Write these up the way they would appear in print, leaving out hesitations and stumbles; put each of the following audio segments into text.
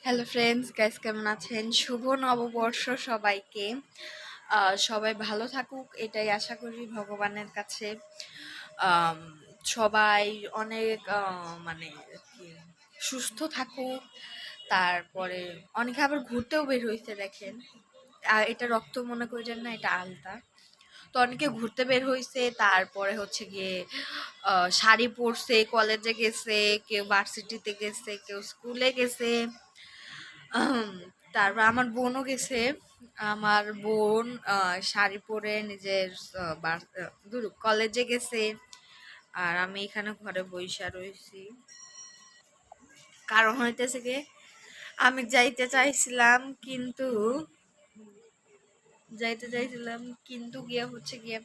Hello friends, guys কেমন আছেন? শুভ নববর্ষ সবাইকে। সবাই ভালো থাকুক এটাই আশা করি ভগবানের কাছে। আম, সবাই অনেক মানে কি, সুস্থ থাকুক। তারপরে অনেকে আবার ঘুরতেও বের হইছে দেখেন। এটা রক্ত মনে করেন না, এটা আলতা। তো অনেকে ঘুরতে বের হইছে, তারপরে হচ্ছে গিয়ে শাড়ি পরছে, কলেজে গেছে, কেউ ভার্সিটিতে গেছে, কেউ স্কুলে গেছে। আহম, তারপর আমার বোনও গেছে। আমার বোন শাড়ি পরে নিজের কলেজে গেছে। আর আমি এখানে ঘরে বইসা রয়েছি। কারণ হইতেছে কি, আমি যাইতে চাইছিলাম কিন্তু গিয়ে হচ্ছে গিয়ে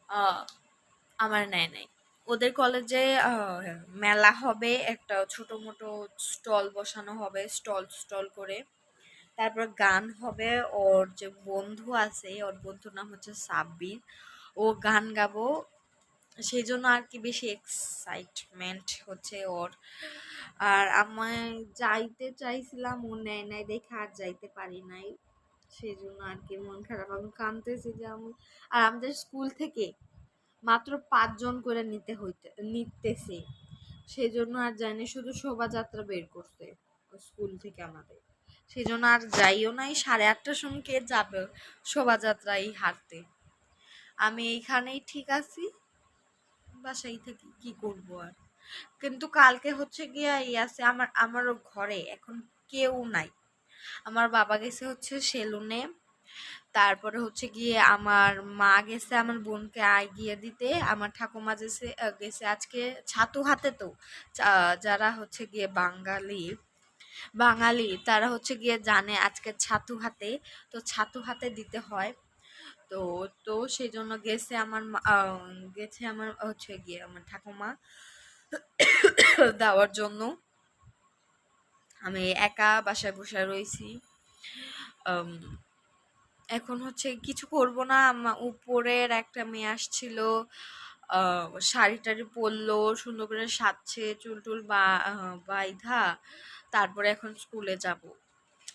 আহ আমার নেয় নাই। ওদের কলেজে মেলা হবে, একটা ছোট মোটো স্টল বসানো হবে, স্টল স্টল করে। তারপর গান হবে। ওর যে বন্ধু আছে, ওর বন্ধুর নাম হচ্ছে সাব্বির, ও গান গাবো। সেই জন্য আর কি বেশি এক্সাইটমেন্ট হচ্ছে ওর। আর আমায় যাইতে চাইছিলাম, ও নেয় নাই দেখে আর যাইতে পারি নাই। সেই জন্য আর কি মন খারাপ, আমি কাঁদতেছি যে আমি। আর আমাদের স্কুল থেকে মাত্র 5 জন করে নিতেছে। সেই জন্য আর জানি, শুধু শোভাযাত্রা বের করতে স্কুল থেকে আমাদের। সেই জন্য আর যাইও নাই। 8:30টার সময় কে যাবে শোভাযাত্রায় হাঁটতে? আমি এইখানেই ঠিক আছি, বাসায় থেকে কি করব আর। কিন্তু কালকে হচ্ছে গিয়া আছে, আমারও ঘরে এখন কেউ নাই। আমার বাবা গেছে হচ্ছে সেলুনে। তারপরে হচ্ছে গিয়ে আমার মা গেছে আমার বোনকে গিয়ে দিতে। আমার ঠাকুমা গেছে আজকে ছাতু হাতে। তো যারা হচ্ছে গিয়ে বাঙালি বাঙালি তারা হচ্ছে গিয়ে জানে আজকে ছাতু হাতে। তো ছাতু হাতে দিতে হয়। তো তো সেই জন্য গেছে আমার হচ্ছে গিয়ে আমার ঠাকুমা দেওয়ার জন্য। আমি একা বাসায় বসে রয়েছি। আম, এখন হচ্ছে কিছু করব না। উপরের একটা মেয়ে আসছিল, শাড়ি টাড়ি পরলো, সুন্দর করে সাজছে, চুল টুল বাইধা। তারপরে এখন স্কুলে যাব।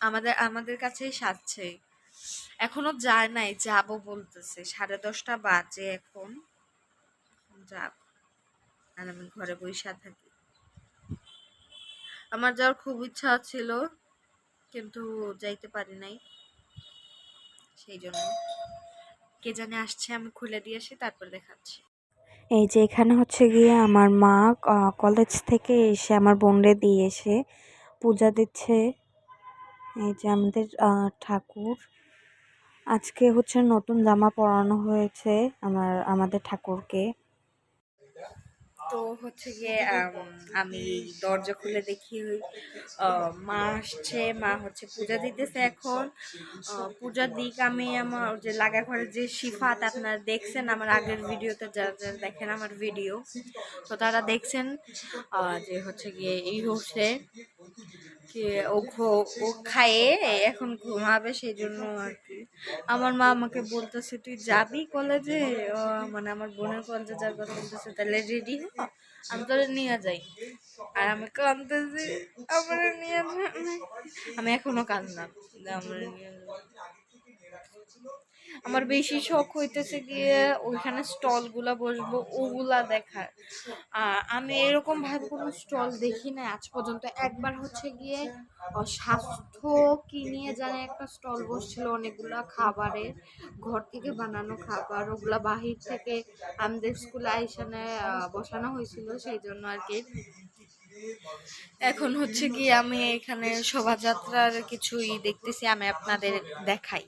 আমাদের আমাদের কাছেই সাজছে। এখনো যায় নাই, যাব বলতেছে। 10:30 বাজে এখন। যাব। আর আমি ঘরে বসে থাকি। আমার যাওয়ার খুব ইচ্ছা ছিল, কিন্তু যাইতে পারি নাই। সেই জন্য কে জানে আসছে, আমি খুলে দিয়ে আসি তারপর দেখাচ্ছি। এই যে এখানে হচ্ছে গিয়ে আমার মা কলেজ থেকে এসে আমার বোনরে দিয়ে এসে পূজা দিচ্ছে। এই যে আমাদের ঠাকুর। আজকে হচ্ছে নতুন জামা পরানো হয়েছে আমাদের ঠাকুরকে। তো হচ্ছে গিয়ে আমি দরজা খুলে দেখি মা আসছে। মা হচ্ছে পূজা দিতেছে এখন। পূজার দিক আমি আমার যে লাগা ঘরে যে সিফাত আপনারা দেখছেন আমার আগের ভিডিওতে, যারা যারা দেখেন আমার ভিডিও, তো তারা দেখছেন যে হচ্ছে গিয়ে এই হচ্ছে কি ও খায়ে এখন ঘুমাবে। সেই জন্য আর কি আমার মা আমাকে বলতেছে, তুই যাবি কলেজে? মানে আমার বোনের কলেজে যাওয়ার কথা বলতেছে, তাহলে রেডি হ, আমি তোরে নিয়ে যাই। আর আমি কাঁদতেছি, আমার নিয়ে আমি এখনো কান্দাম যে আমার নিয়ে। আমার বেশি শখ হইতেছে গিয়ে ওইখানে স্টল গুলা বসবো, ওগুলা দেখার। আমি এরকম ভাবে কোনো স্টল দেখি না আজ পর্যন্ত। একবার হচ্ছে গিয়ে স্বাস্থ্য কি নিয়ে জানে একটা স্টল বসছিল, অনেকগুলা খাবারের, ঘর থেকে বানানো খাবার, ওগুলা বাহির থেকে আমাদের স্কুলে আইসানে বসানো হয়েছিল। সেই জন্য আর কি এখন হচ্ছে কি আমি এখানে শোভাযাত্রার কিছুই দেখতেছি, আমি আপনাদের দেখাই।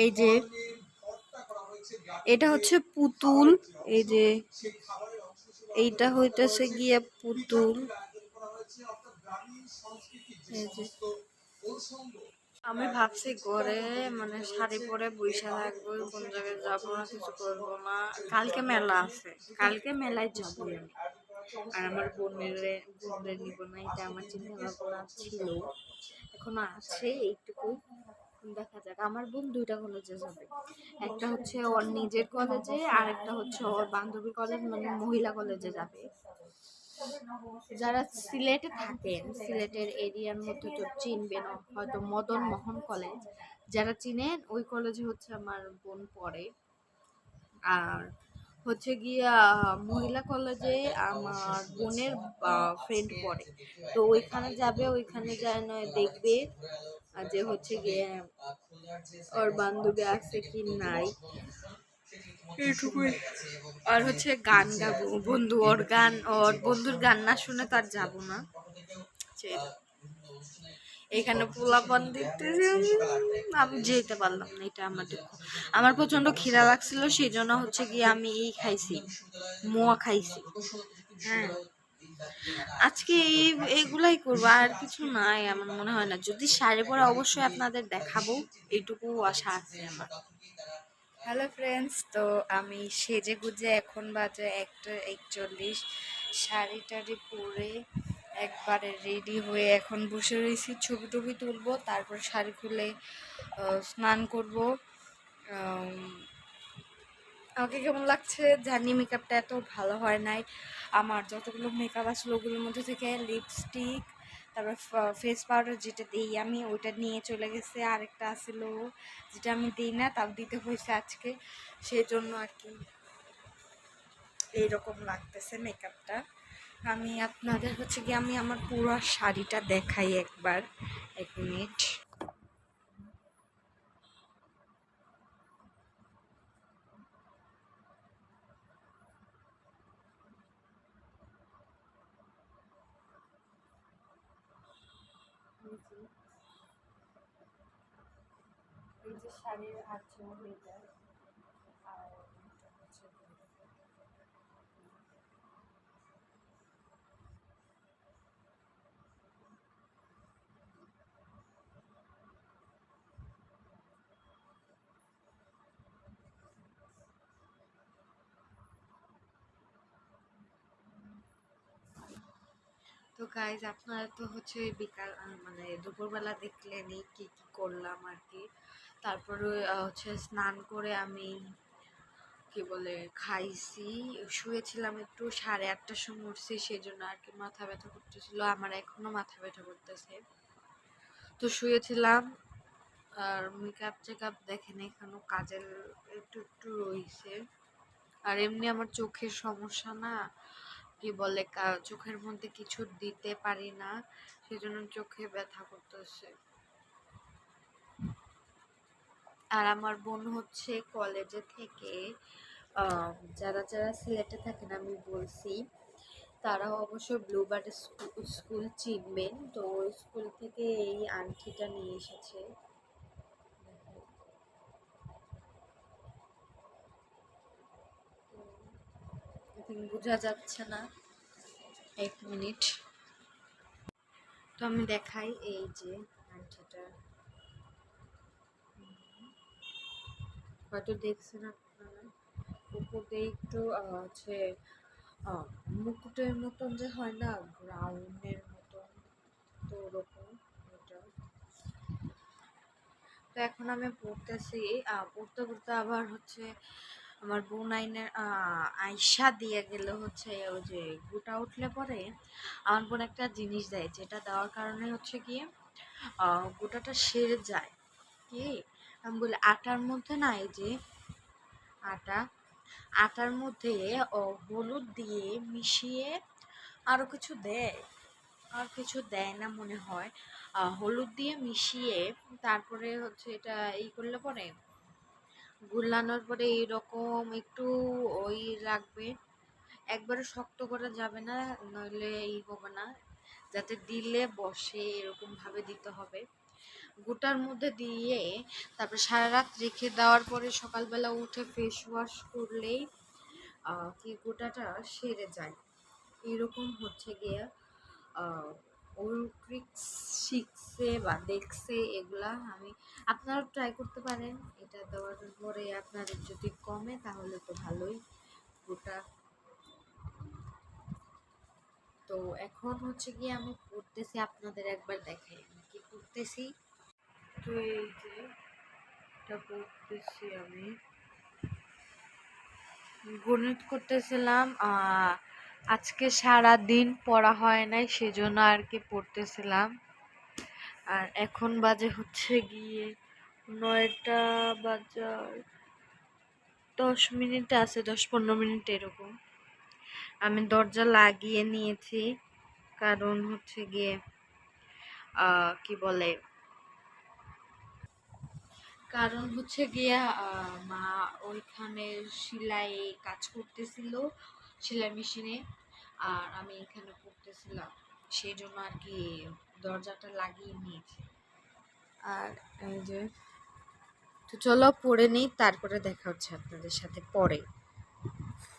এই যে এটা হচ্ছে পুতুল। এই যে এইটা হইতেছে গিয়ে পুতুল। এই যে আমি ভাবছি ঘরে মানে শাড়ি পরে বইসা থাকবো, কোন জায়গায় যাবো না, কিছু করবো না। কালকে মেলা আছে, কালকে মেলায় যাবো আমি। আর আমার বোনের নিব না, এটা আমার চিন্তা ভাবনা ছিল, এখনো আছে এইটুকু। দেখা যাক, আমার বোন দুইটা কলেজে যাবে, একটা হচ্ছে ওর নিজের কলেজে আর একটা হচ্ছে ওর বান্ধবী কলেজ, মানে মহিলা কলেজে যাবে। যারা সিলেটে থাকেন, সিলেটের এরিয়ার মধ্যে তো চিনবেন হয়তো মদন মোহন কলেজ, যারা চিনেন ওই কলেজে হচ্ছে আমার বোন পড়ে। আর হচ্ছে গিয়া মহিলা কলেজে আমার বোনের ফ্রেন্ড পড়ে, তো ওইখানে যাবে, ওইখানে যায় নয় দেখবে যে হচ্ছে গিয়ে ওর বান্ধবী আছে কি নাই, এইটুকুই। আর হচ্ছে গান গাবো, বন্ধু ওর গান, ওর বন্ধুর গান না শুনে তার যাবো না। এখানে পোলাপান দেখতেছি, আমি যেতে পারলাম না, এটা আমার দুঃখ। আমার প্রচন্ড খিদা লাগছিল, সেই জন্য হচ্ছে গিয়ে আমি এই খাইছি, মোয়া খাইছি। হ্যাঁ, আজকে এইগুলাই করবো, আর কিছু নাই আমার মনে হয় না। যদি শাড়ি পরে অবশ্যই আপনাদের দেখাবো, এইটুকু আশা আছে আমার। হ্যালো ফ্রেন্ডস, তো আমি সেজে গুজে এখন বাজে 1:41, শাড়ি টাড়ি পরে একবারে রেডি হয়ে এখন বসে রয়েছি, ছবি টবি তুলবো, তারপর শাড়ি খুলে স্নান করব। আমাকে কেমন লাগছে জানি, মেকআপটা এত ভালো হয় নাই। আমার যতগুলো মেকআপ আসলো ওগুলোর মধ্যে থেকে লিপস্টিক, তারপর ফেস পাউডার যেটা দিই আমি ওইটা নিয়ে চলে গেছে, আরেকটা আসিল যেটা আমি দিই না, তাও দিতে হয়েছে আজকে, সেই জন্য আর কি এইরকম লাগতেছে মেকআপটা। আমি আপনাদের হচ্ছে কি আমি আমার পুরো শাড়িটা দেখাই একবার, 1 মিনিট। এই যে শাড়ির আঁচল এটা, আর তো গাইজ আপনারা তো হচ্ছে বিকাল মানে দুপুরবেলা দেখলেনই কি কি করলাম আর কি। তারপরে হচ্ছে স্নান করে আমি কি বলে খাইছি, শুয়েছিলাম একটু, 8:30টার সময় উঠছি, সেই জন্য আর কি মাথা ব্যথা করতেছিল, আমার এখনো মাথা ব্যথা করতেছে। তো শুয়েছিলাম, আর মেকআপ টেকআপ দেখেন এখনো কাজের একটু একটু রয়েছে। আর এমনি আমার চোখের সমস্যা না, কি বলে চোখের মধ্যে কিছু দিতে পারি না, সেজন্য চোখে ব্যথা করতেছে। আর আমার বোন হচ্ছে কলেজে থেকে যারা যারা সিলেটে থাকেন আমি বলছি, তারা অবশ্যই ব্লুবার্ড স্কুল চিনবেন, তো ওই স্কুল থেকে এই আংটিটা নিয়ে এসেছে। বোঝা যাচ্ছে না, 1 মিনিট। তো আমি দেখাই, এই যে আংটিটা হয়তো দেখছেন আপনারা, উপরে একটু হচ্ছে মুকুটের মতন যে হয় না, গ্রাউন্ডের মতন, তো ওরকম এটা। তো এখন আমি পড়তেছি, পড়তে পড়তে আবার হচ্ছে আমার বোন আয়সা দিয়ে গেল হচ্ছে ওই যে গোটা উঠলে পরে আমার বোন একটা জিনিস দেয়, যেটা দেওয়ার কারণে হচ্ছে গিয়ে গোটাটা সেরে যায়। কি আমি বলি, আটার মধ্যে না, এই যে আটা, আটার মধ্যে হলুদ দিয়ে মিশিয়ে আরো কিছু দেয়, আর কিছু দেয় না মনে হয়, হলুদ দিয়ে মিশিয়ে তারপরে হচ্ছে এটা করলে পরে, গুলানোর পরে এইরকম একটু ওই লাগবে, একবারে শক্ত করা যাবে না, নইলে হবে না, যাতে দিলে বসে এরকম ভাবে দিতে হবে। গোটার মধ্যে দিয়ে তারপর সারা রাত রেখে দেওয়ার পরে সকালবেলা উঠে ফেস ওয়াশ করলেই কি গোটাটা সেরে যায়। এরকম হচ্ছে গিয়ে ওলট্রিক্স শিখছে বা দেখছে এগুলা, আমি আপনারাও ট্রাই করতে পারেন। এটা দেওয়ার পরে আপনাদের যদি কমে তাহলে তো ভালোই গোটা। তো এখন হচ্ছে গিয়ে আমি পড়তেছি, আপনাদের একবার দেখাই আমি কি পড়তেছি। তো এই যে এটা পড়তেছি আমি, গণিত করতেছিলাম। আজকে সারা দিন পড়া হয় নাই, সেজন্য আর কি পড়তেছিলাম। আর এখন বাজে হচ্ছে গিয়ে 9টা বাজার 10 মিনিট আছে, 10-15 মিনিট এরকম। আমি দরজা লাগিয়ে নিয়েছি, কারণ হচ্ছে গিয়ে কি বলে, কারণ হচ্ছে গিয়া মা ওইখানে সেলাই কাজ করতেছিল সেলাই মেশিনে, আর আমি এখানে পড়তেছিলাম, সেই জন্য আর কি দরজাটা লাগিয়ে নিয়েছি। আর এই যে, তো চলো পড়ে নিই, তারপরে দেখা হচ্ছে আপনাদের সাথে পরে।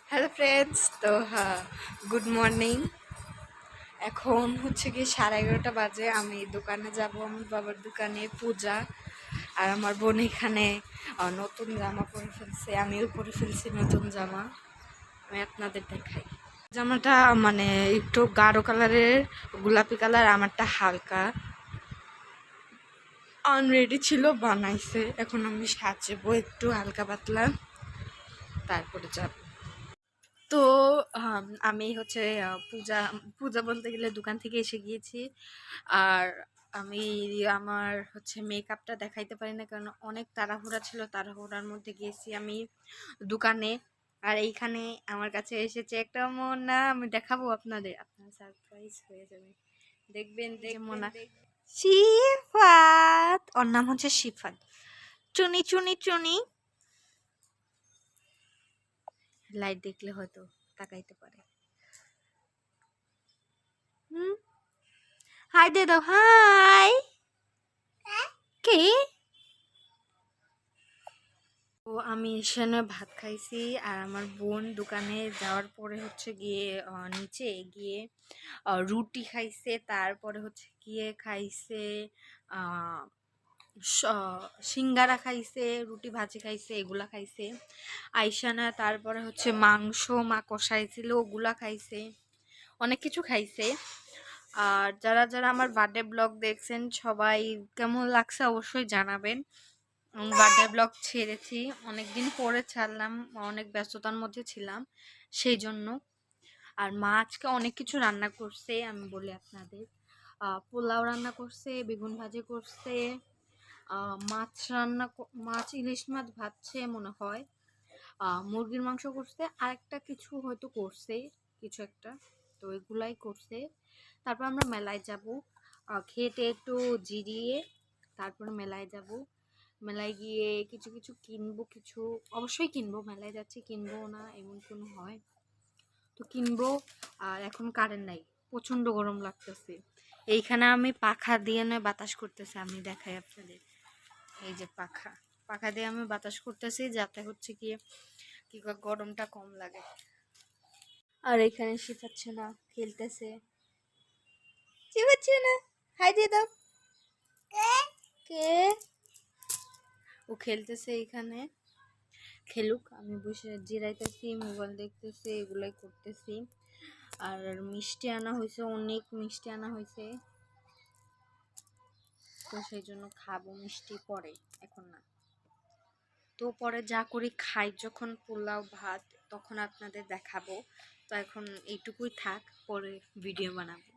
হ্যালো ফ্রেন্ডস, তো হ্যাঁ, গুড মর্নিং। এখন হচ্ছে কি 11:30 বাজে। আমি দোকানে যাব, আমার বাবার দোকানে, পূজা আর আমার বোন এখানে নতুন জামা পরে ফেলছে, আমিও পরে ফেলছি নতুন জামা। আমি আপনাদের দেখাই। জামাটা মানে একটু গাঢ় কালারের, গোলাপি কালার, আমারটা হালকা। আনরেডি ছিল, বানাইছে। এখন আমি সাজবো একটু হালকা পাতলা, তারপরে যাব। তো আমি হচ্ছে পূজা পূজা বলতে গেলে দোকান থেকে এসে গিয়েছি। আর আমি আমার হচ্ছে মেকআপটা দেখাইতে পারি না, কারণ অনেক তাড়াহুড়া ছিল, তাড়াহুড়ার মধ্যে গিয়েছি আমি দোকানে। আর এইখানে আমার কাছে এসেছে একটা মোনা, আমি দেখাবো আপনাদের, আপনার সারপ্রাইজ হয়ে যাবে। দেখবেন মোনা, শিফাত, ওর নাম হচ্ছে শিফাত। চুনি চুনি চুনি, লাইট দেখলে হয়তো তাকাইতে পারে। হুম, হাই দে দাও, হাই। কে? তো আমি এখানে ভাত খাইছি, আর আমার বোন দোকানে যাওয়ার পরে হচ্ছে গিয়ে নিচে গিয়ে রুটি খাইছে, তারপরে হচ্ছে গিয়ে খাইছে সিঙ্গারা খাইছে, রুটি ভাজি খাইছে, এগুলা খাইছে আইসানা। তারপরে হচ্ছে মাংস মা কষাইছিল, ওগুলা খাইছে, অনেক কিছু খাইছে। আর যারা যারা আমার বার্থডে ব্লগ দেখছেন, সবাই কেমন লাগছে অবশ্যই জানাবেন। বার্থডে ব্লগ ছেড়েছি, অনেকদিন পরে ছাড়লাম, অনেক ব্যস্ততার মধ্যে ছিলাম সেই জন্য। আর মা আজকে অনেক কিছু রান্না করছে, আমি বলি আপনাদের। পোলাও রান্না করছে, বেগুন ভাজি করছে, মাছ রান্না, মাছ ইলিশ মাছ ভাজছে মনে হয়, মুরগির মাংস করছে, আরেকটা কিছু হয়তো করছে, কিছু একটা। তো এগুলাই করছে। তারপর আমরা মেলায় যাব, খেতে একটু জিরিয়ে তারপরে মেলায় যাব। মেলায় গিয়ে কিছু কিছু কিনবো, কিছু অবশ্যই কিনবো, মেলায় যাচ্ছি কিনবো না এমন কোনো হয়, তো কিনবো। আর এখন কারেন্ট নাই, প্রচন্ড গরম লাগতেছে। এইখানে আমি পাখা দিয়ে নয় বাতাস করতেছি, আমি দেখাই আপনাদের। এই যে পাখা, পাখা দিয়ে আমি বাতাস করতেছি, যাতে হচ্ছে কি গরমটা কম লাগে। আর এখানে শিখাচ্ছে না, খেলতেছে, শিখাচ্ছে না, হাই দিয়ে দাও। কে? ও খেলতেছে এখানে, খেলুক, আমি বসে জিরাইতেছি, মোবাইল দেখতেছি, এগুলাই করতেছি। আর মিষ্টি আনা হয়েছে, অনেক মিষ্টি আনা হয়েছে, তো সেই জন্য খাবো মিষ্টি পরে, এখন না। তো পরে যা করি খাই, যখন পোলাও ভাত তখন আপনাদের দেখাবো। তো এখন এইটুকুই থাক, পরে ভিডিও বানাবো।